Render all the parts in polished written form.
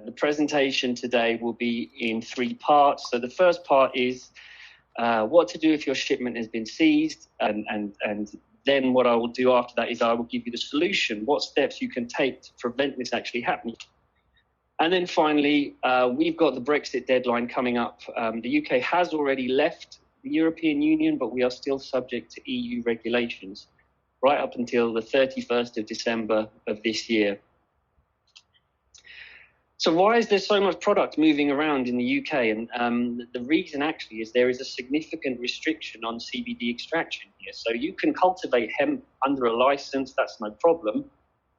The presentation today will be in three parts. So the first part is what to do if your shipment has been seized, and then what I will do after that is I will give you the solution, what steps you can take to prevent this actually happening. And then finally, we've got the Brexit deadline coming up. The UK has already left the European Union, but we are still subject to EU regulations right up until the 31st of December of this year. So why is there so much product moving around in the UK? And the reason actually is there is a significant restriction on CBD extraction here. So you can cultivate hemp under a license, that's no problem.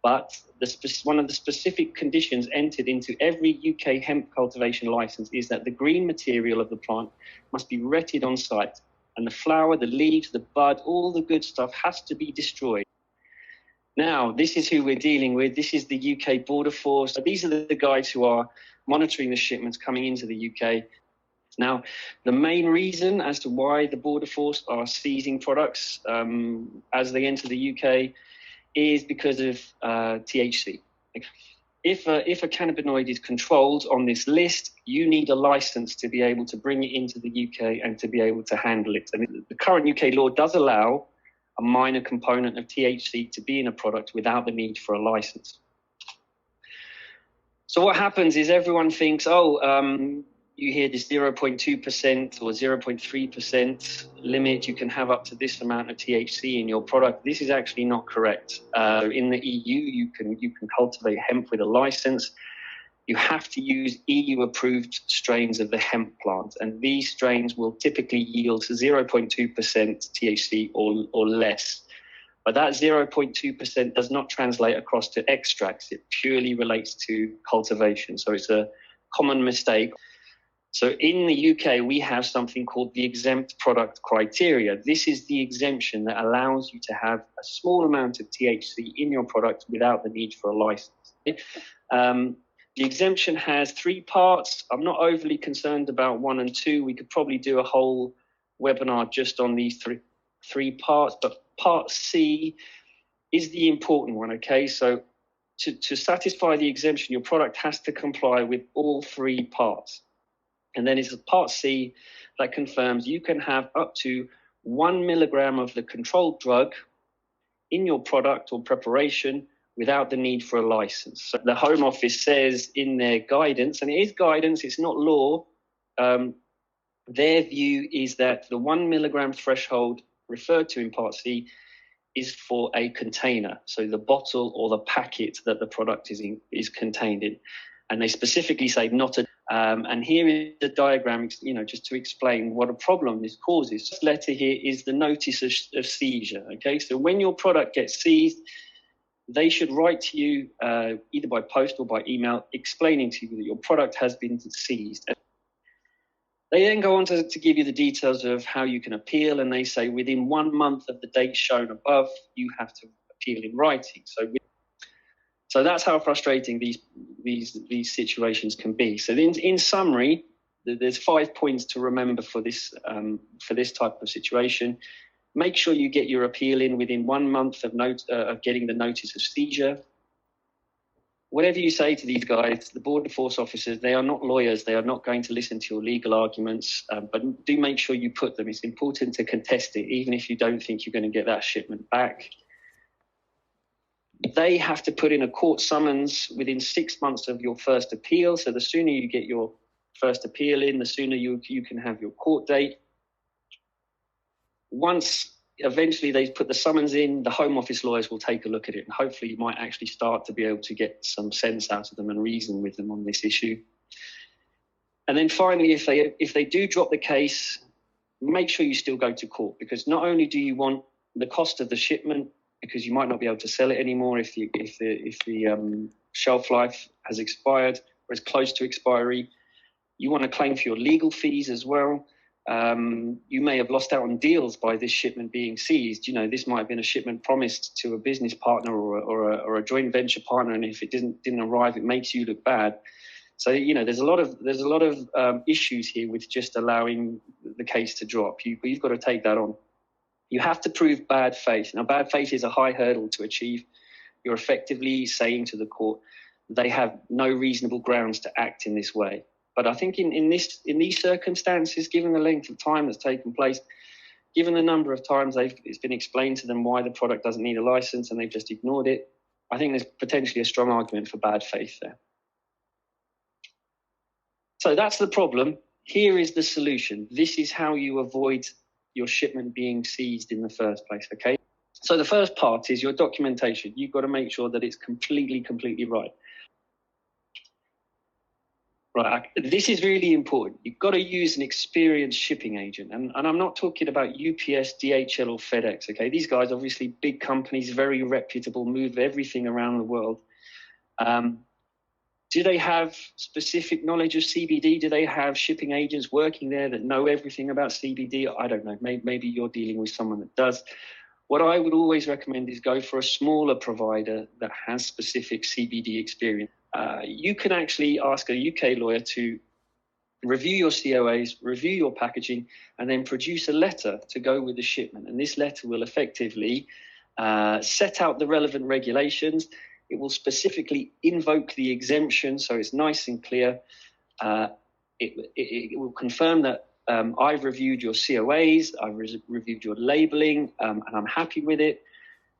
But one of the specific conditions entered into every UK hemp cultivation license is that the green material of the plant must be retted on site. And the flower, the leaves, the bud, all the good stuff has to be destroyed. Now, this is who we're dealing with. This is the UK Border Force. These are the guys who are monitoring the shipments coming into the UK. Now, the main reason as to why the Border Force are seizing products as they enter the UK is because of THC. If a cannabinoid is controlled on this list, you need a license to be able to bring it into the UK and to be able to handle it. And the current UK law does allow a minor component of THC to be in a product without the need for a license. So what happens is everyone thinks, you hear this 0.2% or 0.3% limit, you can have up to this amount of THC in your product. This is actually not correct. In the EU, you can cultivate hemp with a license. You have to use EU-approved strains of the hemp plant, and these strains will typically yield 0.2% THC or less. But that 0.2% does not translate across to extracts. It purely relates to cultivation, so it's a common mistake. So in the UK, we have something called the exempt product criteria. This is the exemption that allows you to have a small amount of THC in your product without the need for a license. The exemption has three parts. I'm not overly concerned about 1 and 2. We could probably do a whole webinar just on these three parts, but part C is the important one, okay? So to satisfy the exemption, your product has to comply with all three parts. And then it's part C that confirms you can have up to 1 milligram of the controlled drug in your product or preparation without the need for a license. So the Home Office says in their guidance, and it is guidance, it's not law, their view is that the 1 milligram threshold referred to in Part C is for a container, so the bottle or the packet that the product is contained in. And they specifically say not a, and here is the diagram, just to explain what a problem this causes. This letter here is the notice of seizure, okay? So when your product gets seized, they should write to you either by post or by email explaining to you that your product has been seized. They then go on to give you the details of how you can appeal, and they say within 1 month of the date shown above, you have to appeal in writing. So that's how frustrating these situations can be. So in summary, there's 5 points to remember for this type of situation. Make sure you get your appeal in within 1 month of getting the notice of seizure. Whatever you say to these guys, the Border Force officers, they are not lawyers. They are not going to listen to your legal arguments, but do make sure you put them. It's important to contest it, even if you don't think you're going to get that shipment back. They have to put in a court summons within 6 months of your first appeal. So the sooner you get your first appeal in, the sooner you can have your court date. Once eventually they put the summons in, the Home Office lawyers will take a look at it, and hopefully you might actually start to be able to get some sense out of them and reason with them on this issue. And then finally, if they do drop the case, make sure you still go to court, because not only do you want the cost of the shipment, because you might not be able to sell it anymore if the shelf life has expired or is close to expiry. You want to claim for your legal fees as well. You may have lost out on deals by this shipment being seized. This might have been a shipment promised to a business partner or a joint venture partner, and if it didn't arrive, it makes you look bad. So there's a lot of issues here with just allowing the case to drop. You've got to take that on. You have to prove bad faith. Now, bad faith is a high hurdle to achieve. You're effectively saying to the court, they have no reasonable grounds to act in this way. But I think in these circumstances, given the length of time that's taken place, given the number of times it's been explained to them why the product doesn't need a license and they've just ignored it, I think there's potentially a strong argument for bad faith there. So that's the problem. Here is the solution. This is how you avoid your shipment being seized in the first place, okay? So the first part is your documentation. You've got to make sure that it's completely right. Right, this is really important. You've got to use an experienced shipping agent. And I'm not talking about UPS, DHL or FedEx, okay? These guys, obviously big companies, very reputable, move everything around the world. Do they have specific knowledge of CBD? Do they have shipping agents working there that know everything about CBD? I don't know. Maybe you're dealing with someone that does. What I would always recommend is go for a smaller provider that has specific CBD experience. You can actually ask a UK lawyer to review your COAs, review your packaging, and then produce a letter to go with the shipment. And this letter will effectively set out the relevant regulations. It will specifically invoke the exemption, so it's nice and clear. It will confirm that I've reviewed your COAs, I've reviewed your labelling, and I'm happy with it.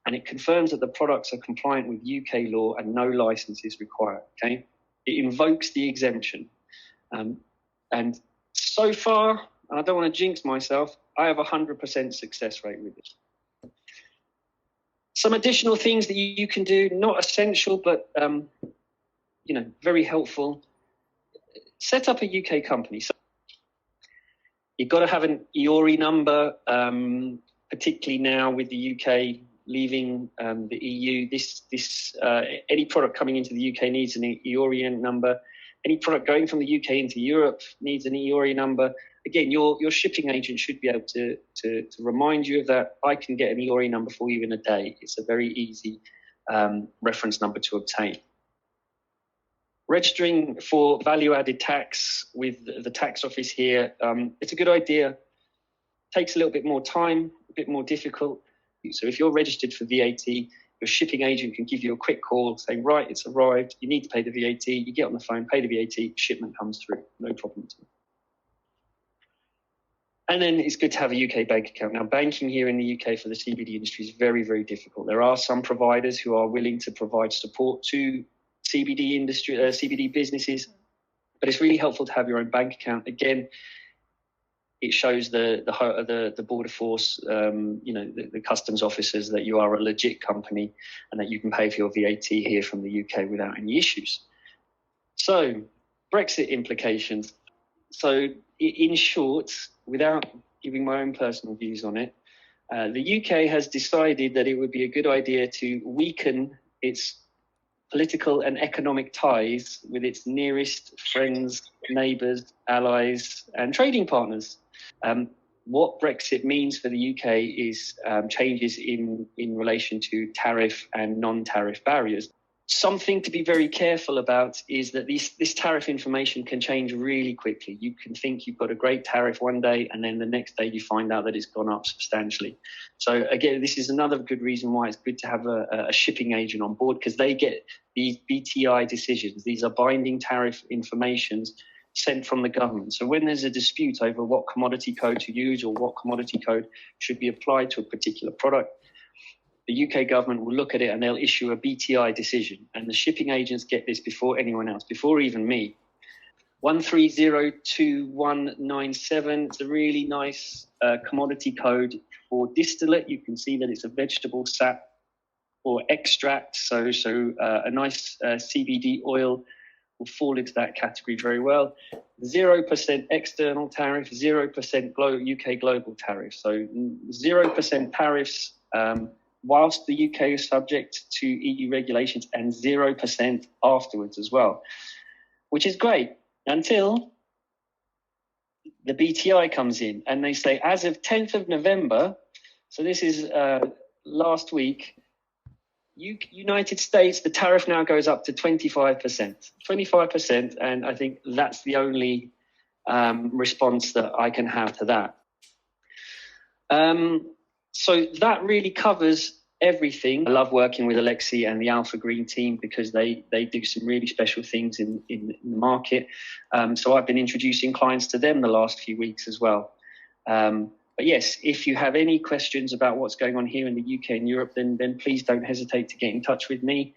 And it confirms that the products are compliant with UK law and no license is required, okay? It invokes the exemption. And so far, I don't want to jinx myself, I have a 100% success rate with this. Some additional things that you can do, not essential, but very helpful. Set up a UK company. So you've got to have an EORI number, particularly now with the UK leaving the EU. Any product coming into the UK needs an EORI number. Any product going from the UK into Europe needs an EORI number. Again, your shipping agent should be able to remind you of that. I can get an EORI number for you in a day. It's a very easy reference number to obtain. Registering for value-added tax with the tax office here, it's a good idea. Takes a little bit more time, a bit more difficult. So if you're registered for VAT, your shipping agent can give you a quick call saying, right, it's arrived, you need to pay the VAT. You get on the phone, pay the VAT, shipment comes through, no problem at all. And then it's good to have a UK bank account. Now, banking here in the UK for the CBD industry is very, very difficult. There are some providers who are willing to provide support to CBD industry, CBD businesses, but it's really helpful to have your own bank account. Again, it shows the border force, the customs officers that you are a legit company and that you can pay for your VAT here from the UK without any issues. So, Brexit implications. So, in short, without giving my own personal views on it, the UK has decided that it would be a good idea to weaken its political and economic ties with its nearest friends, neighbours, allies and trading partners. What Brexit means for the UK is changes in relation to tariff and non-tariff barriers. Something to be very careful about is that this tariff information can change really quickly. You can think you've got a great tariff one day and then the next day you find out that it's gone up substantially. So again, this is another good reason why it's good to have a shipping agent on board, because they get these BTI decisions. These are binding tariff informations sent from the government. So when there's a dispute over what commodity code to use or what commodity code should be applied to a particular product, the UK government will look at it and they'll issue a BTI decision. And the shipping agents get this before anyone else, before even me. 1302.197, it's a really nice commodity code for distillate. You can see that it's a vegetable sap or extract. So a nice CBD oil will fall into that category very well. 0% external tariff, 0% UK global tariff. So 0% tariffs whilst the UK is subject to EU regulations, and 0% afterwards as well, which is great until the BTI comes in and they say, as of 10th of November, so this is last week, United States, the tariff now goes up to 25%, and I think that's the only response that I can have to that. So that really covers everything. I love working with Alexi and the Alphagreen team because they do some really special things in the market. So I've been introducing clients to them the last few weeks as well. But yes, if you have any questions about what's going on here in the UK and Europe, then please don't hesitate to get in touch with me.